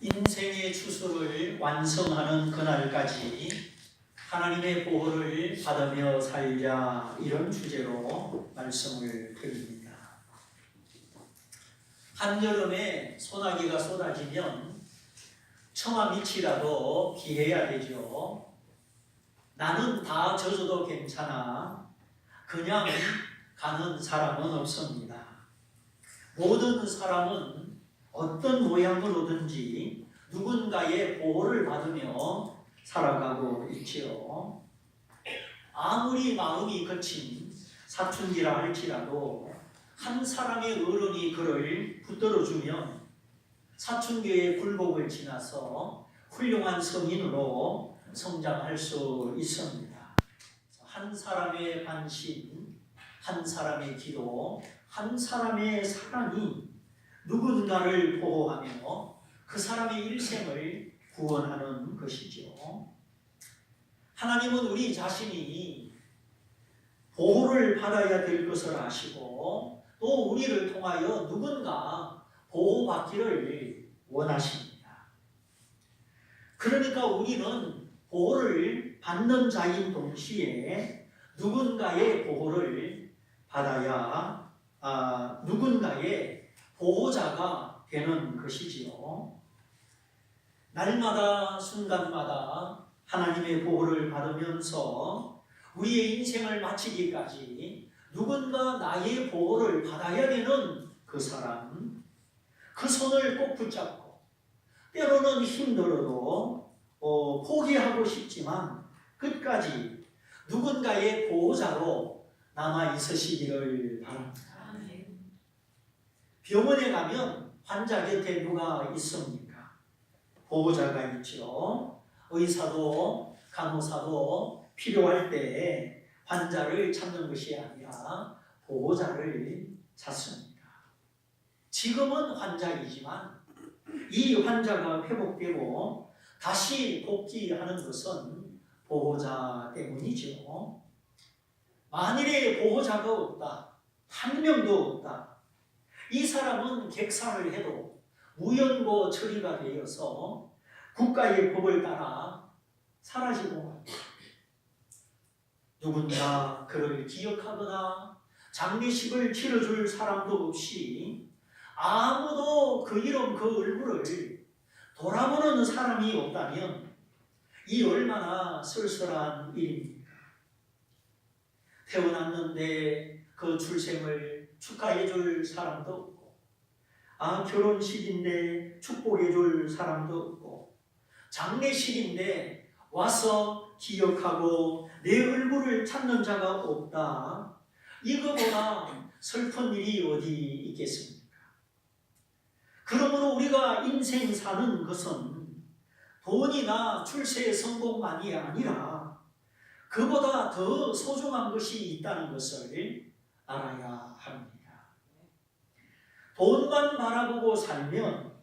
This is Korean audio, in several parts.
인생의 추수를 완성하는 그날까지 하나님의 보호를 받으며 살자, 이런 주제로 말씀을 드립니다. 한여름에 소나기가 쏟아지면 처마 밑이라도 피해야 되죠. 나는 다 젖어도 괜찮아 그냥 가는 사람은 없습니다. 모든 사람은 어떤 모양으로든지 누군가의 보호를 받으며 살아가고 있지요. 아무리 마음이 거친 사춘기라 할지라도 한 사람의 어른이 그를 붙들어주면 사춘기의 굴곡을 지나서 훌륭한 성인으로 성장할 수 있습니다. 한 사람의 관심, 한 사람의 기도, 한 사람의 사랑이 누군가를 보호하며 그 사람의 일생을 구원하는 것이죠. 하나님은 우리 자신이 보호를 받아야 될 것을 아시고 또 우리를 통하여 누군가 보호받기를 원하십니다. 그러니까 우리는 보호를 받는 자인 동시에 누군가의 보호를 받아야 누군가의 보호자가 되는 것이지요. 날마다 순간마다 하나님의 보호를 받으면서 우리의 인생을 마치기까지 누군가 나의 보호를 받아야 되는 그 사람, 그 손을 꼭 붙잡고 때로는 힘들어도 포기하고 싶지만 끝까지 누군가의 보호자로 남아 있으시기를 바랍니다. 병원에 가면 환자 곁에 누가 있습니까? 보호자가 있죠. 의사도 간호사도 필요할 때 환자를 찾는 것이 아니라 보호자를 찾습니다. 지금은 환자이지만 이 환자가 회복되고 다시 복귀하는 것은 보호자 때문이죠. 만일에 보호자가 없다, 한 명도 없다, 이 사람은 객사를 해도 무연고 처리가 되어서 국가의 법을 따라 사라지고 맙니다. 누군가 그를 기억하거나 장례식을 치러줄 사람도 없이 아무도 그 이름 그 얼굴을 돌아보는 사람이 없다면 이 얼마나 쓸쓸한 일입니까? 태어났는데 그 출생을 축하해 줄 사람도 없고, 결혼식인데 축복해 줄 사람도 없고, 장례식인데 와서 기억하고 내 얼굴을 찾는 자가 없다. 이거보다 슬픈 일이 어디 있겠습니까? 그러므로 우리가 인생 사는 것은 돈이나 출세 성공만이 아니라 그보다 더 소중한 것이 있다는 것을 알아야 합니다. 돈만 바라보고 살면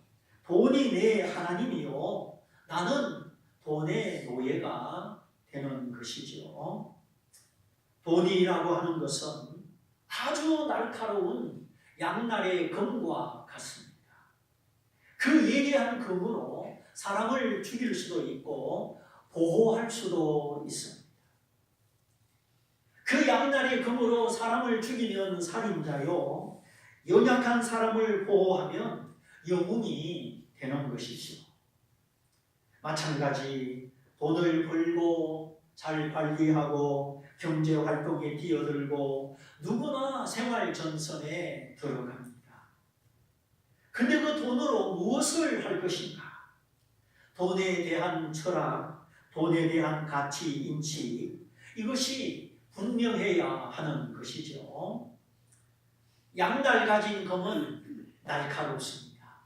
돈이 내 하나님이요, 나는 돈의 노예가 되는 것이죠. 돈이라고 하는 것은 아주 날카로운 양날의 검과 같습니다. 그 예리한 검으로 사람을 죽일 수도 있고 보호할 수도 있습니다. 그 양날의 검으로 사람을 죽이면 살인자요, 연약한 사람을 보호하면 영웅이 되는 것이죠. 마찬가지 돈을 벌고 잘 관리하고 경제활동에 뛰어들고 누구나 생활 전선에 들어갑니다. 근데 그 돈으로 무엇을 할 것인가? 돈에 대한 철학, 돈에 대한 가치, 인식, 이것이 분명해야 하는 것이죠. 양날 가진 검은 날카롭습니다.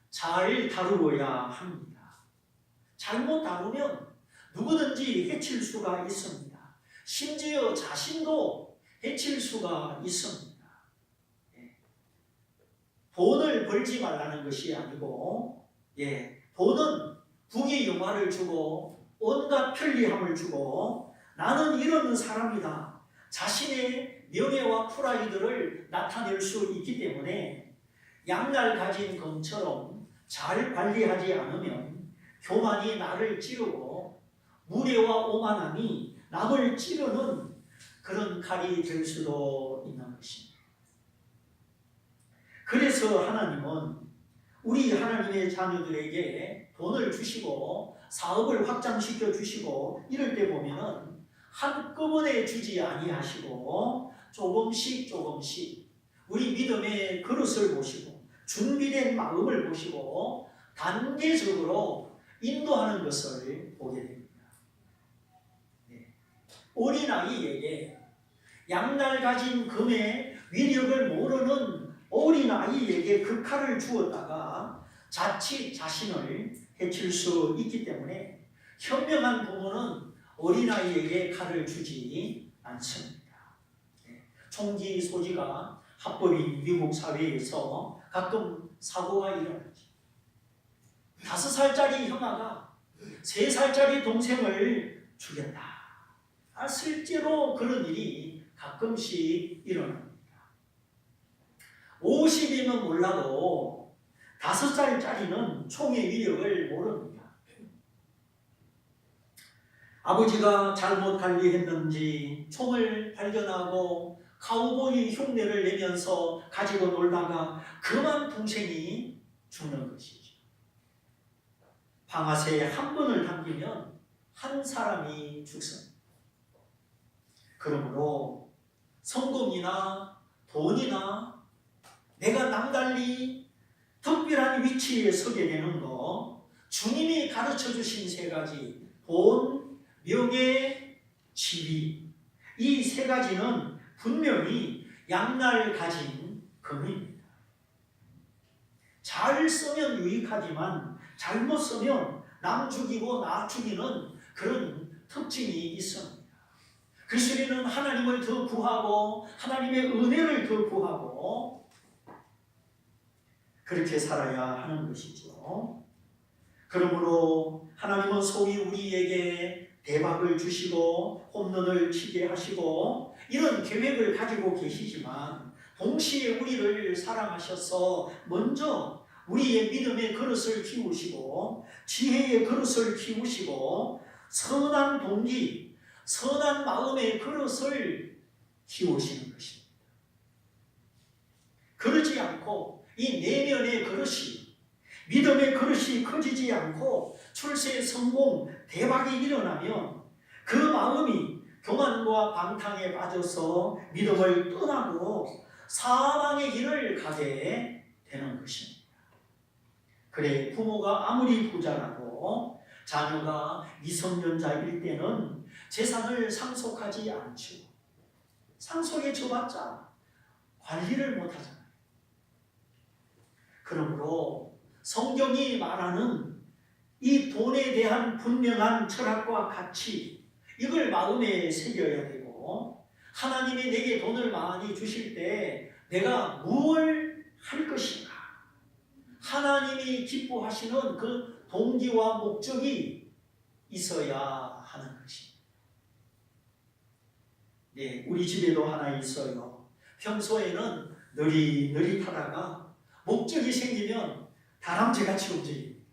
잘 다루어야 합니다. 잘못 다루면 누구든지 해칠 수가 있습니다. 심지어 자신도 해칠 수가 있습니다. 돈을 벌지 말라는 것이 아니고, 돈은 부귀영화를 주고 온갖 편리함을 주고 나는 이런 사람이다, 자신의 명예와 프라이드를 나타낼 수 있기 때문에 양날 가진 검처럼 잘 관리하지 않으면 교만이 나를 찌르고 무례와 오만함이 남을 찌르는 그런 칼이 될 수도 있는 것입니다. 그래서 하나님은 우리 하나님의 자녀들에게 돈을 주시고 사업을 확장시켜 주시고 이럴 때 보면은 한꺼번에 주지 아니하시고 조금씩 우리 믿음의 그릇을 보시고 준비된 마음을 보시고 단계적으로 인도하는 것을 보게 됩니다. 어린아이에게 양날 가진 금의 위력을 모르는 어린아이에게 그 칼을 주었다가 자칫 자신을 해칠 수 있기 때문에 현명한 부모는 어린아이에게 칼을 주지 않습니다. 총기 소지가 합법인 미국 사회에서 가끔 사고가 일어나지. 5살짜리 형아가 3살짜리 동생을 죽였다. 실제로 그런 일이 가끔씩 일어납니다. 50이면 몰라도 5살짜리는 총의 위력을 모릅니다. 아버지가 잘못 관리했는지 총을 발견하고 카우보이 흉내를 내면서 가지고 놀다가 그만 동생이 죽는 것이죠. 방아쇠에 한 번을 당기면 한 사람이 죽습니다. 그러므로 성공이나 돈이나 내가 남달리 특별한 위치에 서게 되는 거, 주님이 가르쳐 주신 3가지, 돈, 명예, 지위, 이 3가지는 분명히 양날 가진 금입니다. 잘 쓰면 유익하지만 잘못 쓰면 남 죽이고 나 죽이는 그런 특징이 있습니다. 그리스도인은 하나님을 더 구하고 하나님의 은혜를 더 구하고 그렇게 살아야 하는 것이죠. 그러므로 하나님은 소위 우리에게 대박을 주시고 홈런을 치게 하시고 이런 계획을 가지고 계시지만 동시에 우리를 사랑하셔서 먼저 우리의 믿음의 그릇을 키우시고 지혜의 그릇을 키우시고 선한 동기, 선한 마음의 그릇을 키우시는 것입니다. 그러지 않고 이 내면의 그릇이, 믿음의 그릇이 커지지 않고 출세 성공, 대박이 일어나면 그 마음이 교만과 방탕에 빠져서 믿음을 떠나고 사망의 길을 가게 되는 것입니다. 그래, 부모가 아무리 부자라도 자녀가 미성년자일 때는 재산을 상속하지 않죠. 상속에 줘봤자 관리를 못하잖아요. 그러므로 성경이 말하는 이 돈에 대한 분명한 철학과 가치, 이걸 마음에 새겨야 되고, 하나님이 내게 돈을 많이 주실 때 내가 무엇을 할 것인가, 하나님이 기뻐하시는 그 동기와 목적이 있어야 하는 것입니다. 네, 우리 집에도 하나 있어요. 평소에는 느릿느릿하다가 목적이 생기면 다람쥐같이 움직입니다.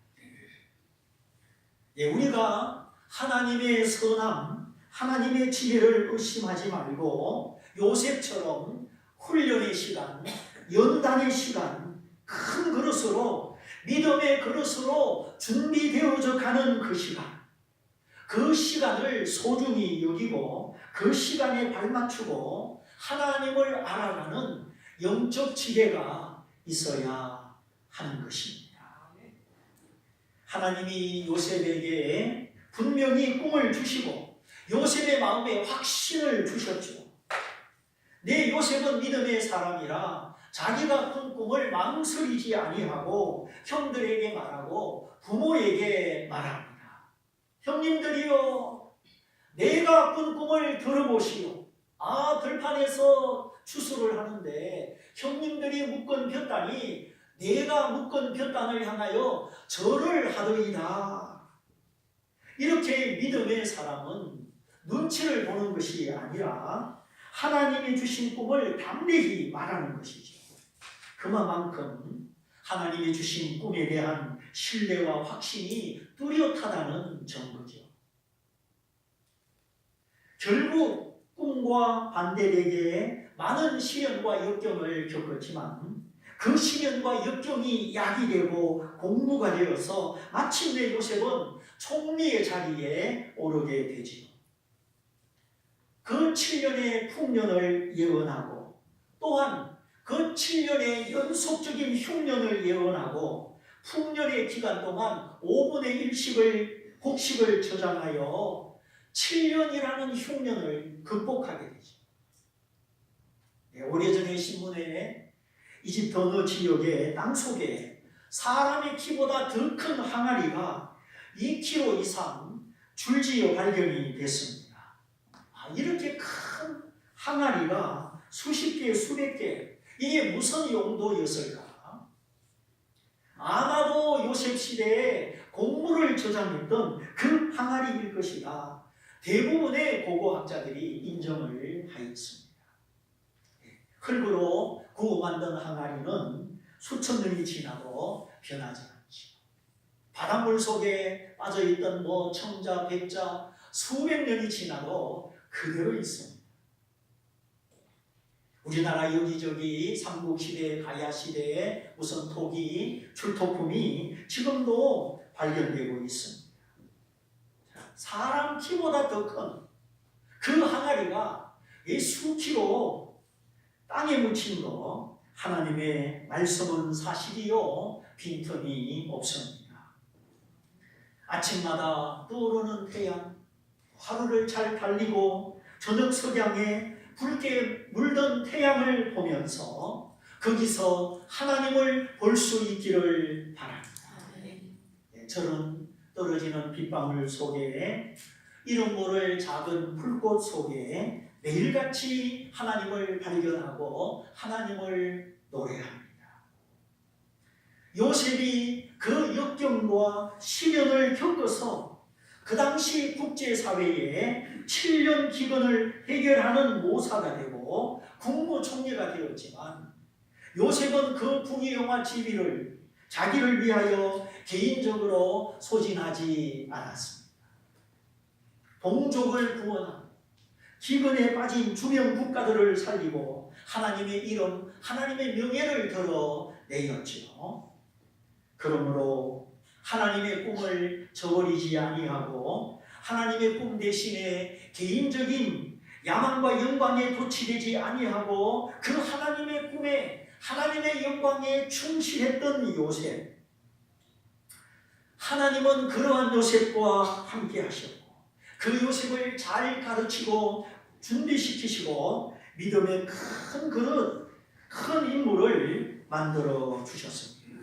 예, 우리가 하나님의 선함, 하나님의 지혜를 의심하지 말고 요셉처럼 훈련의 시간, 연단의 시간, 큰 그릇으로, 믿음의 그릇으로 준비되어져 가는 그 시간을 소중히 여기고 그 시간에 발맞추고 하나님을 알아가는 영적 지혜가 있어야 하는 것입니다. 하나님이 요셉에게 분명히 꿈을 주시고 요셉의 마음에 확신을 주셨죠. 내 요셉은 믿음의 사람이라 자기가 꾼 꿈을 망설이지 아니하고 형들에게 말하고 부모에게 말합니다. 형님들이여, 내가 꾼 꿈을 들어보시오. 들판에서 추수를 하는데 형님들이 묶은 볕단이 내가 묶은 볕단을 향하여 절을 하더이다. 이렇게 믿음의 사람은 눈치를 보는 것이 아니라 하나님이 주신 꿈을 담대히 말하는 것이죠. 그만큼 하나님이 주신 꿈에 대한 신뢰와 확신이 뚜렷하다는 증거죠. 결국 꿈과 반대되게 많은 시련과 역경을 겪었지만 그 시련과 역경이 약이 되고 공부가 되어서 마침내 요셉은 총리의 자리에 오르게 되지요. 그 7년의 풍년을 예언하고 또한 그 7년의 연속적인 흉년을 예언하고 풍년의 기간 동안 5분의 1씩을 곡식을 저장하여 7년이라는 흉년을 극복하게 되죠. 오래전에 신문에 이집트 어느 지역의 땅속에 사람의 키보다 더 큰 항아리가 2kg 이상 줄지어 발견이 됐습니다. 이렇게 큰 항아리가 수십 개, 수백 개, 이게 무슨 용도였을까? 아마도 요셉 시대에 곡물을 저장했던 그 항아리일 것이다. 대부분의 고고학자들이 인정을 하였습니다. 흙으로 구워 만든 항아리는 수천 년이 지나도 변하지 않죠. 바닷물 속에 빠져있던 청자, 백자 수백 년이 지나도 그대로 있습니다. 우리나라 여기저기 삼국시대, 가야시대에 무슨 토기, 출토품이 지금도 발견되고 있습니다. 사람 키보다 더 큰 그 항아리가 수키로 땅에 묻힌 거 하나님의 말씀은 사실이요 빈틈이 없습니다. 아침마다 떠오르는 태양, 하루를 잘 달리고 저녁 석양에 붉게 물든 태양을 보면서 거기서 하나님을 볼 수 있기를 바랍니다. 저는 떨어지는 빗방울 속에 이름 모를 작은 풀꽃 속에 매일같이 하나님을 발견하고 하나님을 노래합니다. 요셉이 그 역경과 시련을 겪어서 그 당시 국제사회에 7년 기근을 해결하는 모사가 되고 국무총리가 되었지만 요셉은 그 부귀영화 지위를 자기를 위하여 개인적으로 소진하지 않았습니다. 동족을 구원하고 기근에 빠진 주변 국가들을 살리고 하나님의 이름, 하나님의 명예를 드러내었지요. 그러므로 하나님의 꿈을 저버리지 아니하고 하나님의 꿈 대신에 개인적인 야망과 영광에 도취되지 아니하고 그 하나님의 꿈에 하나님의 영광에 충실했던 요셉. 하나님은 그러한 요셉과 함께 하셨고 그 요셉을 잘 가르치고 준비시키시고 믿음의 큰 그릇, 큰 인물을 만들어 주셨습니다.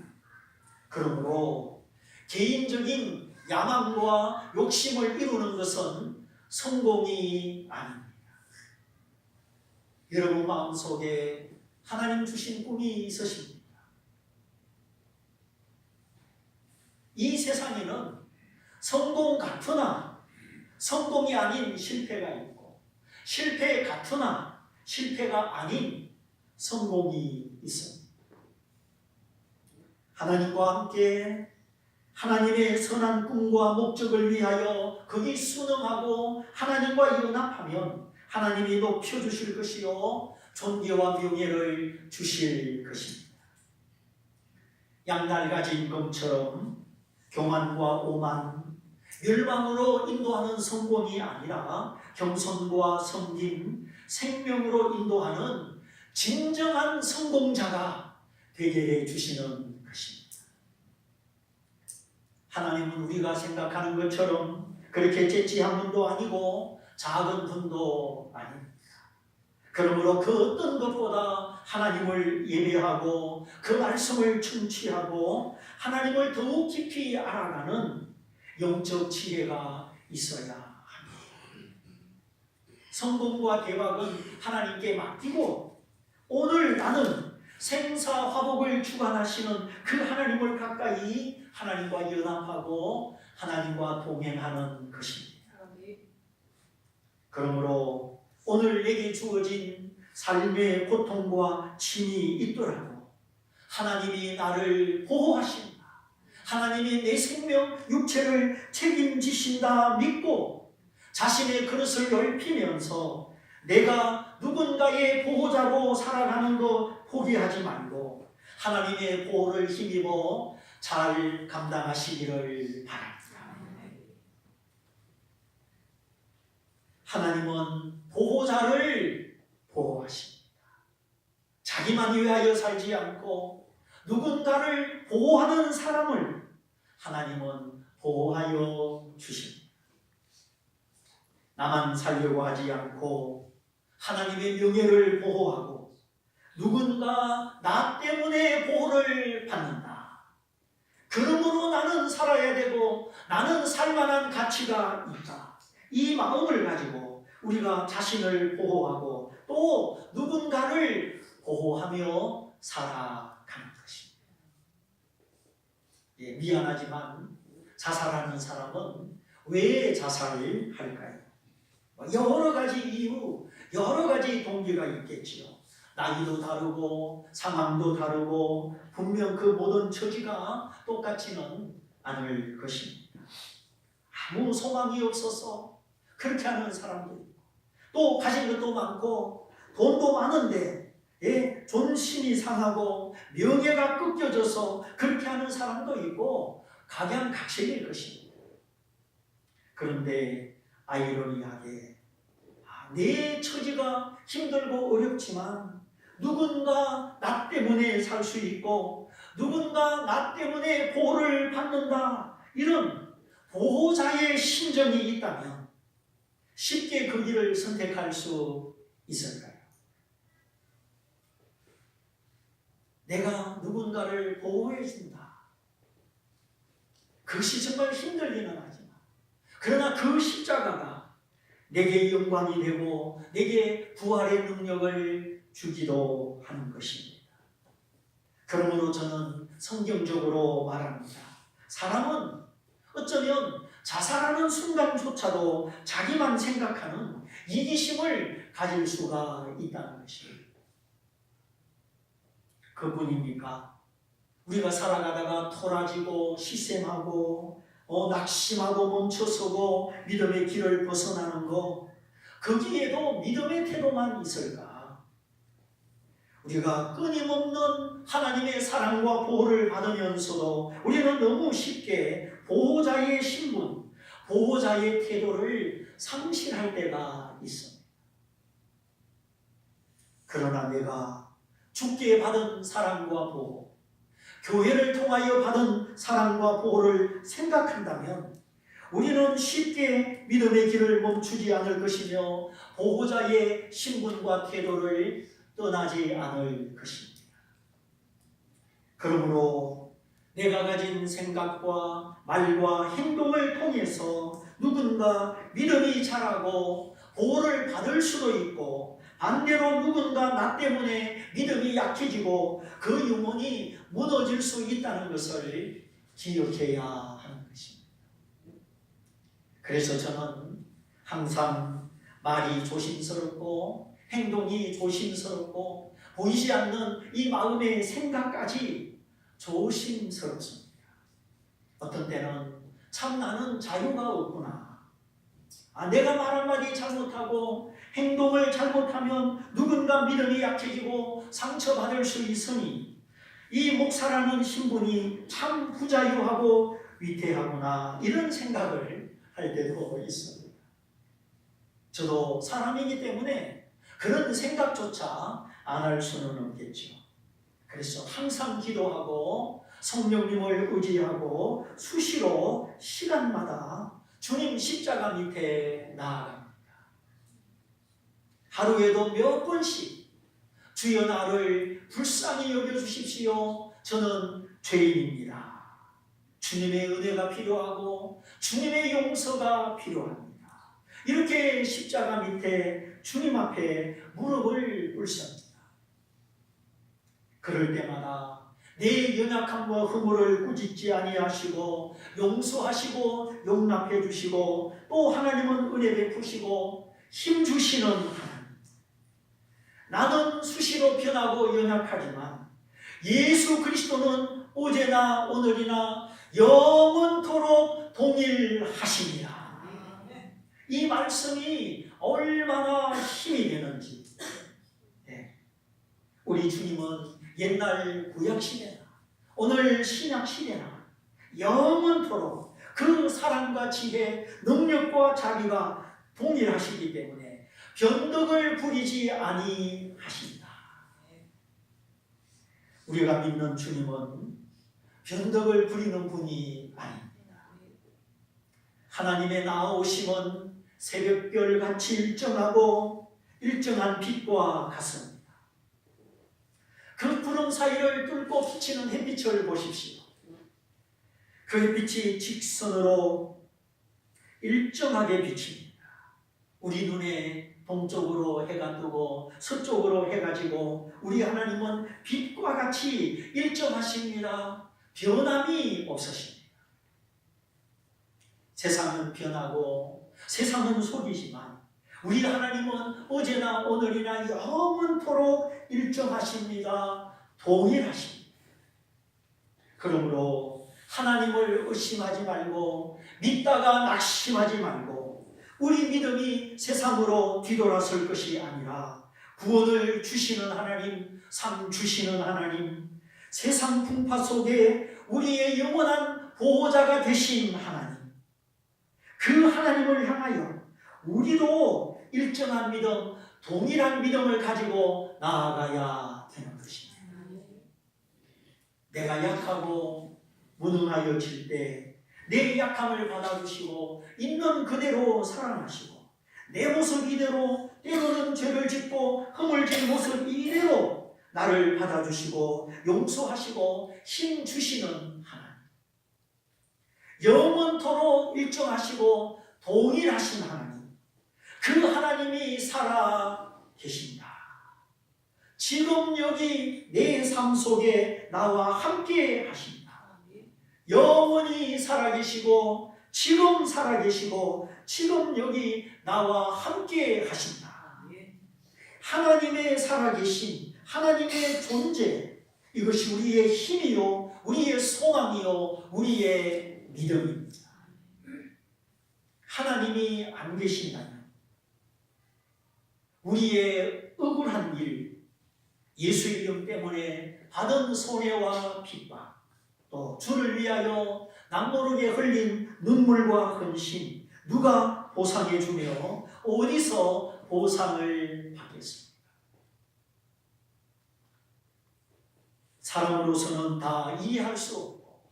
그러므로 개인적인 야망과 욕심을 이루는 것은 성공이 아닙니다. 여러분 마음속에 하나님 주신 꿈이 있으십니까? 이 세상에는 성공 같으나 성공이 아닌 실패가 있고 실패 같으나 실패가 아닌 성공이 있습니다. 하나님과 함께 하나님의 선한 꿈과 목적을 위하여 거기 순응하고 하나님과 연합하면 하나님이 높여주실 것이요 존귀와 명예를 주실 것입니다. 양날가진 검처럼 교만과 오만, 멸망으로 인도하는 성공이 아니라 겸손과 섬김, 생명으로 인도하는 진정한 성공자가 되게 해주시는 것입니다. 하나님은 우리가 생각하는 것처럼 그렇게 째찌한 분도 아니고 작은 분도 아닙니다. 그러므로 그 어떤 것보다 하나님을 예배하고 그 말씀을 충취하고 하나님을 더욱 깊이 알아가는 영적 지혜가 있어야 합니다. 성공과 대박은 하나님께 맡기고 오늘 나는 생사화복을 주관하시는 그 하나님을 가까이 하나님과 연합하고 하나님과 동행하는 것입니다. 그러므로 오늘 내게 주어진 삶의 고통과 짐이 있더라도 하나님이 나를 보호하신다. 하나님이 내 생명, 육체를 책임지신다 믿고 자신의 그릇을 넓히면서 내가 누군가의 보호자로 살아가는 거 포기하지 말고 하나님의 보호를 힘입어 잘 감당하시기를 바랍니다. 하나님은 보호자를 보호하십니다. 자기만 위하여 살지 않고 누군가를 보호하는 사람을 하나님은 보호하여 주십니다. 나만 살려고 하지 않고 하나님의 명예를 보호하고 누군가 나 때문에 보호를 받는다. 그러므로 나는 살아야 되고 나는 살만한 가치가 있다. 이 마음을 가지고 우리가 자신을 보호하고 또 누군가를 보호하며 살아가는 것입니다. 예, 미안하지만 자살하는 사람은 왜 자살을 할까요? 여러 가지 이유, 여러 가지 동기가 있겠지요. 나이도 다르고 상황도 다르고 분명 그 모든 처지가 똑같지는 않을 것입니다. 아무 소망이 없어서 그렇게 하는 사람도 있고 또 가진 것도 많고 돈도 많은데 존심이 상하고 명예가 꺾여져서 그렇게 하는 사람도 있고 각양각색일 것입니다. 그런데 아이러니하게 내 처지가 힘들고 어렵지만 누군가 나 때문에 살 수 있고 누군가 나 때문에 보호를 받는다 이런 보호자의 심정이 있다면 쉽게 그 길을 선택할 수 있을까요? 내가 누군가를 보호해 준다. 그것이 정말 힘들기는 하지만 그러나 그 십자가가 내게 영광이 되고 내게 부활의 능력을 주기도 하는 것입니다. 그러므로 저는 성경적으로 말합니다. 사람은 어쩌면 자살하는 순간조차도 자기만 생각하는 이기심을 가질 수가 있다는 것입니다. 그뿐입니까? 우리가 살아가다가 토라지고 시샘하고 낙심하고 멈춰서고 믿음의 길을 벗어나는 거 거기에도 믿음의 태도만 있을까? 우리가 끊임없는 하나님의 사랑과 보호를 받으면서도 우리는 너무 쉽게 보호자의 신분, 보호자의 태도를 상실할 때가 있습니다. 그러나 내가 주께 받은 사랑과 보호, 교회를 통하여 받은 사랑과 보호를 생각한다면 우리는 쉽게 믿음의 길을 멈추지 않을 것이며 보호자의 신분과 태도를 떠나지 않을 것입니다. 그러므로 내가 가진 생각과 말과 행동을 통해서 누군가 믿음이 자라고 보호를 받을 수도 있고 반대로 누군가 나 때문에 믿음이 약해지고 그 영혼이 무너질 수 있다는 것을 기억해야 하는 것입니다. 그래서 저는 항상 말이 조심스럽고 행동이 조심스럽고 보이지 않는 이 마음의 생각까지 조심스럽습니다. 어떤 때는 참 나는 자유가 없구나. 내가 말 한마디 잘못하고 행동을 잘못하면 누군가 믿음이 약해지고 상처받을 수 있으니 이 목사라는 신분이 참 부자유하고 위태하구나 이런 생각을 할 때도 있습니다. 저도 사람이기 때문에 그런 생각조차 안 할 수는 없겠죠. 그래서 항상 기도하고 성령님을 의지하고 수시로 시간마다 주님 십자가 밑에 나아갑니다. 하루에도 몇 번씩 주여 나를 불쌍히 여겨주십시오. 저는 죄인입니다. 주님의 은혜가 필요하고 주님의 용서가 필요합니다. 이렇게 십자가 밑에 주님 앞에 무릎을 꿇습니다. 그럴 때마다 내 연약함과 허물을 꾸짖지 아니하시고 용서하시고 용납해 주시고 또 하나님은 은혜 베푸시고 힘 주시는 하나님. 나는 수시로 변하고 연약하지만 예수 그리스도는 어제나 오늘이나 영원토록 동일하십니다. 이 말씀이 얼마나 힘이 되는지. 우리 주님은 옛날 구약시대나 오늘 신약시대나 영원토록 그 사랑과 지혜, 능력과 자비가 동일하시기 때문에 변덕을 부리지 아니하십니다. 우리가 믿는 주님은 변덕을 부리는 분이 아닙니다. 하나님의 나아오심은 새벽별같이 일정하고 일정한 빛과 같습니다. 그 구름 사이를 뚫고 비치는 햇빛을 보십시오. 그 햇빛이 직선으로 일정하게 비칩니다. 우리 눈에 동쪽으로 해가 뜨고 서쪽으로 해가 지고 우리 하나님은 빛과 같이 일정하십니다. 변함이 없으십니다. 세상은 변하고 세상은 속이지만 우리 하나님은 어제나 오늘이나 영원토록 일정하십니다. 동일하십니다. 그러므로 하나님을 의심하지 말고 믿다가 낙심하지 말고 우리 믿음이 세상으로 뒤돌아설 것이 아니라 구원을 주시는 하나님, 삶 주시는 하나님, 세상 풍파 속에 우리의 영원한 보호자가 되신 하나님, 그 하나님을 향하여 우리도 일정한 믿음, 동일한 믿음을 가지고 나아가야 되는 것입니다. 내가 약하고 무능하여질 때 내 약함을 받아주시고 있는 그대로 사랑하시고 내 모습 이대로 때로는 죄를 짓고 허물진 모습 이대로 나를 받아주시고 용서하시고 힘 주시는 하나님, 영원토록 일정하시고 동일하신 하나님, 그 하나님이 살아 계십니다. 지금 여기 내 삶 속에 나와 함께 하십니다. 영원히 살아계시고 지금 살아계시고 지금 여기 나와 함께 하십니다. 하나님의 살아계신 하나님의 존재, 이것이 우리의 힘이요 우리의 소망이요 우리의 믿음입니다. 하나님이 안 계신다면 우리의 억울한 일, 예수 이름 때문에 받은 손해와 핍박, 또 주를 위하여 남모르게 흘린 눈물과 헌신, 누가 보상해 주며 어디서 보상을 받겠습니까? 사람으로서는 다 이해할 수 없고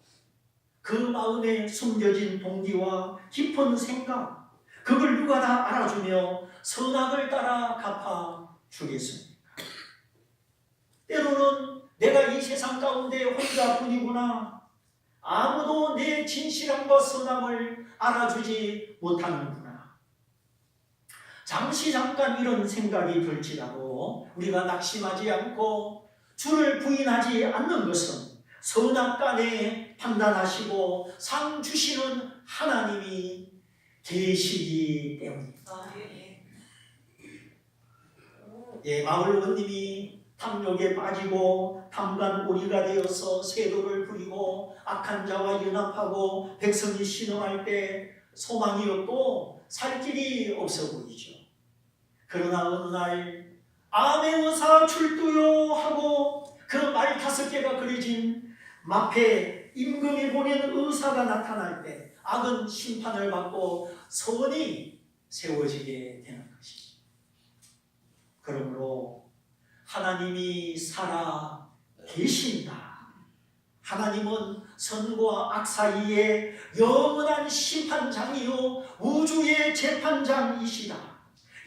그 마음에 숨겨진 동기와 깊은 생각, 그걸 누가 다 알아주며 선악을 따라 갚아주겠습니까? 때로는 내가 이 세상 가운데 혼자뿐이구나, 아무도 내 진실함과 선함을 알아주지 못하는구나, 잠깐 이런 생각이 들지라도 우리가 낙심하지 않고 주를 부인하지 않는 것은 선악간에 판단하시고 상 주시는 하나님이 계시기 때문입니다. 마을 원님이 탐욕에 빠지고 탐관오리가 되어서 세도를 부리고 악한 자와 연합하고 백성이 신음할 때 소망이 없고 살 길이 없어 보이죠. 그러나 어느 날 암의 의사 출두요 하고 그 말 5개가 그려진 마패 임금이 보낸 의사가 나타날 때 악은 심판을 받고 선이 세워지게 되는 것입니다. 그러므로 하나님이 살아 계신다. 하나님은 선과 악 사이에 영원한 심판장이요 우주의 재판장이시다.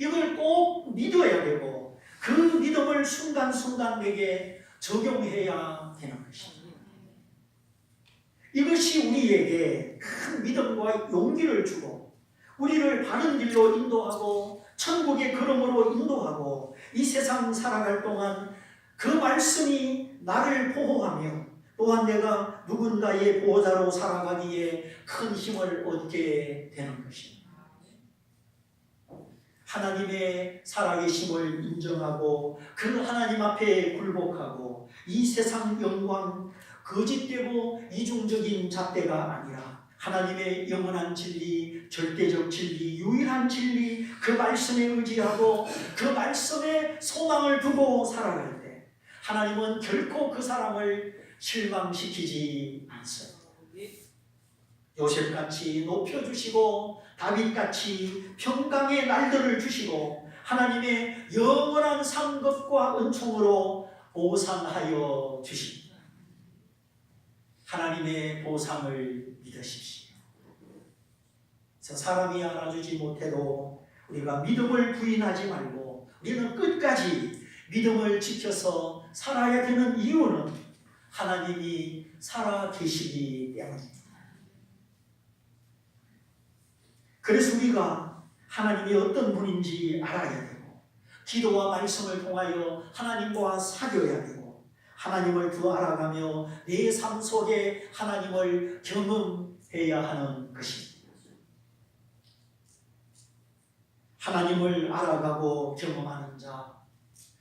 이걸 꼭 믿어야 되고 그 믿음을 순간순간 내게 적용해야 되는 것입니다. 이것이 우리에게 큰 믿음과 용기를 주고 우리를 바른 길로 인도하고 천국의 걸음으로 인도하고 이 세상 살아갈 동안 그 말씀이 나를 보호하며 또한 내가 누군가의 보호자로 살아가기에 큰 힘을 얻게 되는 것입니다. 하나님의 살아계심을 인정하고 그 하나님 앞에 굴복하고 이 세상 영광, 거짓되고 이중적인 잣대가 아니라 하나님의 영원한 진리, 절대적 진리, 유일한 진리, 그 말씀에 의지하고 그 말씀에 소망을 두고 살아갈 때 하나님은 결코 그 사람을 실망시키지 않습니다. 요셉같이 높여주시고 다윗같이 평강의 날들을 주시고 하나님의 영원한 상급과 은총으로 보상하여 주십니다. 하나님의 보상을 믿으십시오. 그래서 사람이 알아주지 못해도 우리가 믿음을 부인하지 말고 우리는 끝까지 믿음을 지켜서 살아야 되는 이유는 하나님이 살아 계시기 때문입니다. 그래서 우리가 하나님이 어떤 분인지 알아야 되고 기도와 말씀을 통하여 하나님과 사귀어야 되고 하나님을 더 알아가며 내 삶 속에 하나님을 경험해야 하는 것입니다. 하나님을 알아가고 경험하는 자,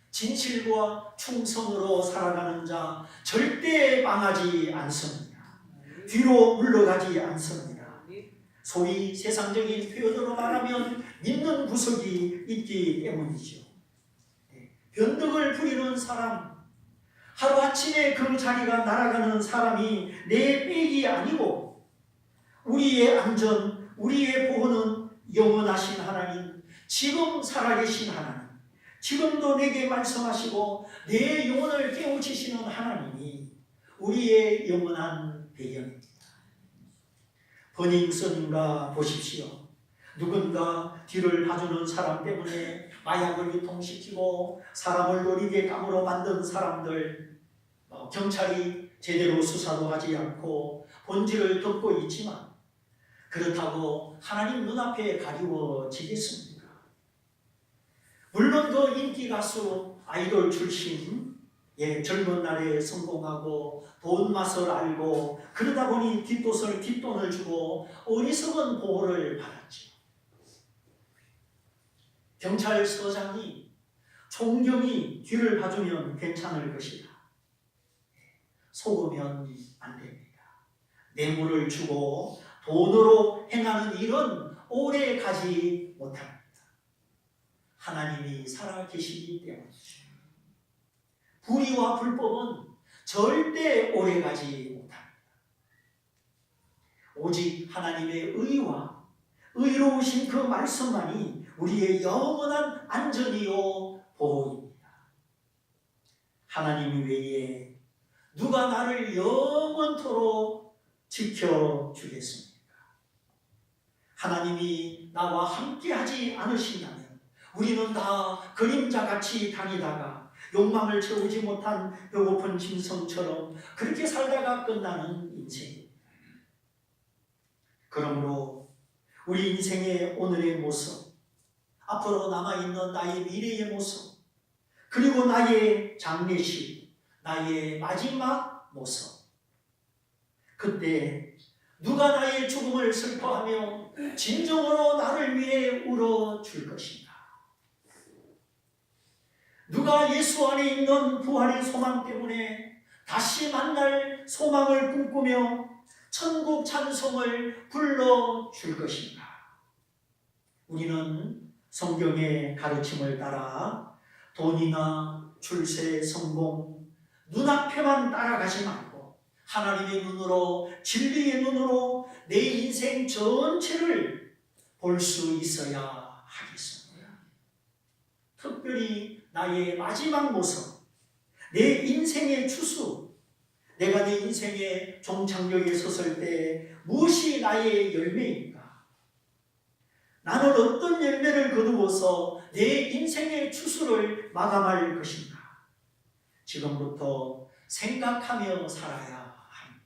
진실과 충성으로 살아가는 자 절대 망하지 않습니다. 뒤로 물러가지 않습니다. 소위 세상적인 표현으로 말하면 믿는 구석이 있기 때문이죠. 변덕을 부리는 사람, 하루아침에 그 자리가 날아가는 사람이 내 빽이 아니고 우리의 안전, 우리의 보호는 영원하신 하나님, 지금 살아계신 하나님, 지금도 내게 말씀하시고 내 영혼을 깨우치시는 하나님이 우리의 영원한 배경입니다. 버닝썬인가 보십시오. 누군가 뒤를 봐주는 사람 때문에 마약을 유통시키고 사람을 노리게 감으로 만든 사람들, 경찰이 제대로 수사도 하지 않고 본질을 덮고 있지만 그렇다고 하나님 눈앞에 가리워지겠습니까? 물론 그 인기 가수 아이돌 출신 젊은 날에 성공하고 돈 맛을 알고 그러다 보니 뒷돈을 주고 어리석은 보호를 받았죠. 경찰서장이 총경이 뒤를 봐주면 괜찮을 것이다. 속으면 안 됩니다. 뇌물을 주고 돈으로 행하는 일은 오래 가지 못합니다. 하나님이 살아계시기 때문이죠. 불의와 불법은 절대 오래가지 못합니다. 오직 하나님의 의와 의로우신 그 말씀만이 우리의 영원한 안전이요 보호입니다. 하나님 외에 누가 나를 영원토록 지켜주겠습니까? 하나님이 나와 함께하지 않으신다면 우리는 다 그림자같이 다니다가 욕망을 채우지 못한 배고픈 짐승처럼 그렇게 살다가 끝나는 인생입니다. 그러므로 우리 인생의 오늘의 모습, 앞으로 남아있는 나의 미래의 모습, 그리고 나의 장례식, 나의 마지막 모습, 그때 누가 나의 죽음을 슬퍼하며 진정으로 나를 위해 울어줄 것인가? 누가 예수 안에 있는 부활의 소망 때문에 다시 만날 소망을 꿈꾸며 천국 찬송을 불러줄 것인가? 우리는 성경의 가르침을 따라 돈이나 출세, 성공, 눈앞에만 따라가지 말고 하나님의 눈으로, 진리의 눈으로 내 인생 전체를 볼 수 있어야 하겠습니다. 특별히 나의 마지막 모습, 내 인생의 추수, 내가 내 인생의 종착역에 섰을 때 무엇이 나의 열매입니까? 나는 어떤 열매를 거두어서 내 인생의 추수를 마감할 것인가? 지금부터 생각하며 살아야 합니다.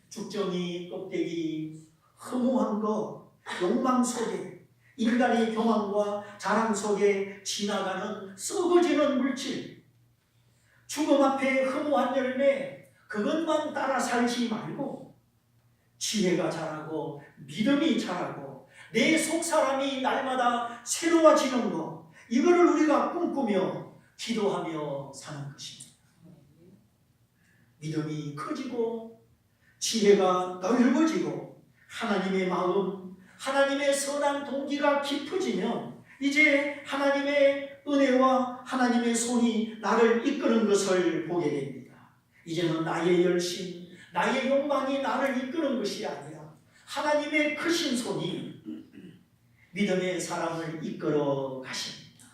죽정이, 껍데기, 허무한 것, 욕망 속에 인간의 교만과 자랑 속에 지나가는 썩어지는 물질, 죽음 앞에 허무한 열매, 그것만 따라 살지 말고 지혜가 자라고 믿음이 자라고 내 속사람이 날마다 새로워지는 것, 이거를 우리가 꿈꾸며 기도하며 사는 것입니다. 믿음이 커지고 지혜가 넓어지고 하나님의 마음, 하나님의 선한 동기가 깊어지면 이제 하나님의 은혜와 하나님의 손이 나를 이끄는 것을 보게 됩니다. 이제는 나의 열심, 나의 욕망이 나를 이끄는 것이 아니라 하나님의 크신 손이 믿음의 사람을 이끌어 가십니다.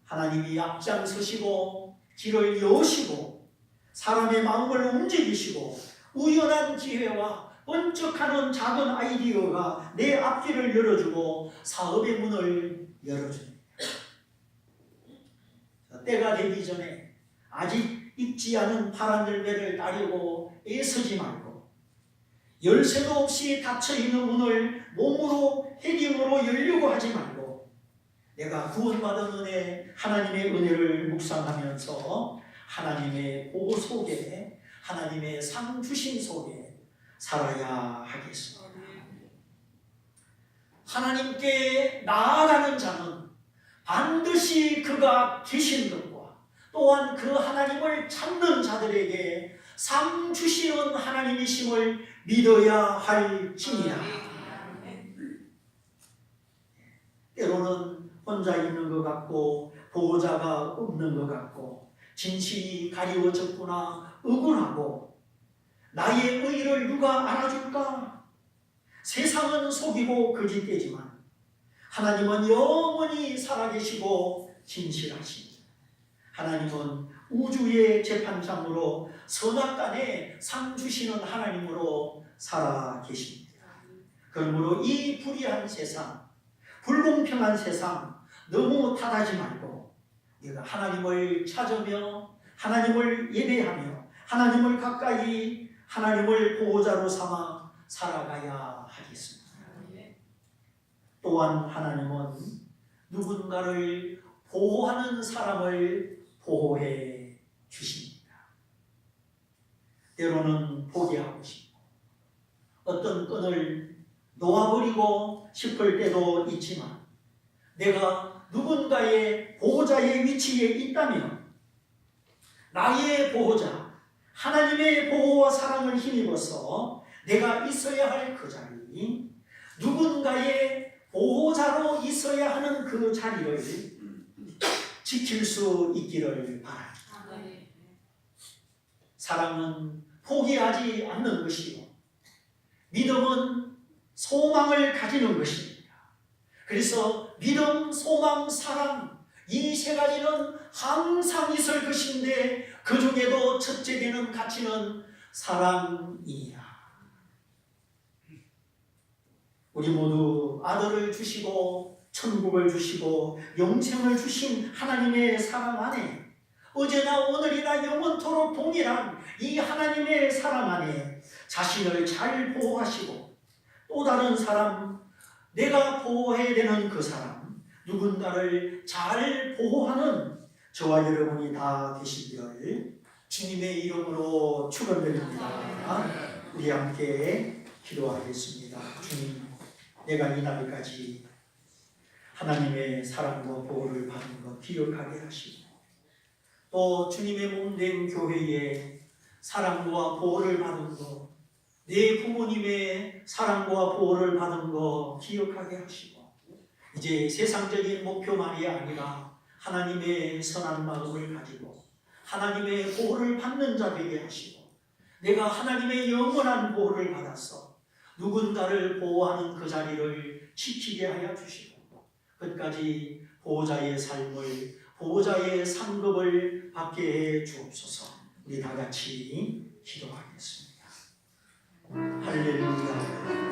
하나님이 앞장서시고 길을 여시고 사람의 마음을 움직이시고 우연한 기회와 번쩍하는 작은 아이디어가 내 앞길을 열어주고 사업의 문을 열어줍니다. 때가 되기 전에 아직 익지 않은 파란 열매를 따려고 애쓰지 말고 열쇠도 없이 닫혀있는 문을 몸으로 헤딩으로 열려고 하지 말고 내가 구원받은 은혜, 하나님의 은혜를 묵상하면서 하나님의 보호 속에, 하나님의 상 주심 속에 살아야 하겠습니다. 하나님께 나아가는 자는 반드시 그가 계신 것과 또한 그 하나님을 찾는 자들에게 상 주시는 하나님이심을 믿어야 할지니라. 때로는 혼자 있는 것 같고 보호자가 없는 것 같고 진실이 가리워졌구나 억울하고 나의 의를 누가 알아줄까? 세상은 속이고 거짓되지만 하나님은 영원히 살아계시고 진실하십니다. 하나님은 우주의 재판장으로 선악간에 상 주시는 하나님으로 살아계십니다. 그러므로 이 불의한 세상, 불공평한 세상 너무 탓하지 말고 우리가 하나님을 찾으며 하나님을 예배하며 하나님을 가까이 하나님을 보호자로 삼아 살아가야 하겠습니다. 또한 하나님은 누군가를 보호하는 사람을 보호해 주십니다. 때로는 포기하고 싶고 어떤 끈을 놓아버리고 싶을 때도 있지만 내가 누군가의 보호자의 위치에 있다면 나의 보호자, 하나님의 보호와 사랑을 힘입어서 내가 있어야 할 그 자리, 누군가의 보호자로 있어야 하는 그 자리를 지킬 수 있기를 바랍니다. 사랑은 포기하지 않는 것이요 믿음은 소망을 가지는 것입니다. 그래서 믿음, 소망, 사랑 이 세 가지는 항상 있을 것인데 그 중에도 첫째 되는 가치는 사랑이야. 우리 모두 아들을 주시고 천국을 주시고 영생을 주신 하나님의 사랑 안에 어제나 오늘이나 영원토록 동일한 이 하나님의 사랑 안에 자신을 잘 보호하시고 또 다른 사람, 내가 보호해야 되는 그 사람, 누군가를 잘 보호하는 저와 여러분이 다 되시기를 주님의 이름으로 축원드립니다. 우리 함께 기도하겠습니다. 주님, 내가 이 날까지 하나님의 사랑과 보호를 받은 것 기억하게 하시고 또 주님의 몸된 교회에 사랑과 보호를 받은 것, 내 부모님의 사랑과 보호를 받은 것 기억하게 하시고 이제 세상적인 목표만이 아니라 하나님의 선한 마음을 가지고 하나님의 보호를 받는 자 되게 하시고 내가 하나님의 영원한 보호를 받아서 누군가를 보호하는 그 자리를 지키게 하여 주시고 끝까지 보호자의 삶을, 보호자의 상급을 받게 해 주옵소서. 우리 다 같이 기도하겠습니다. 할렐루야.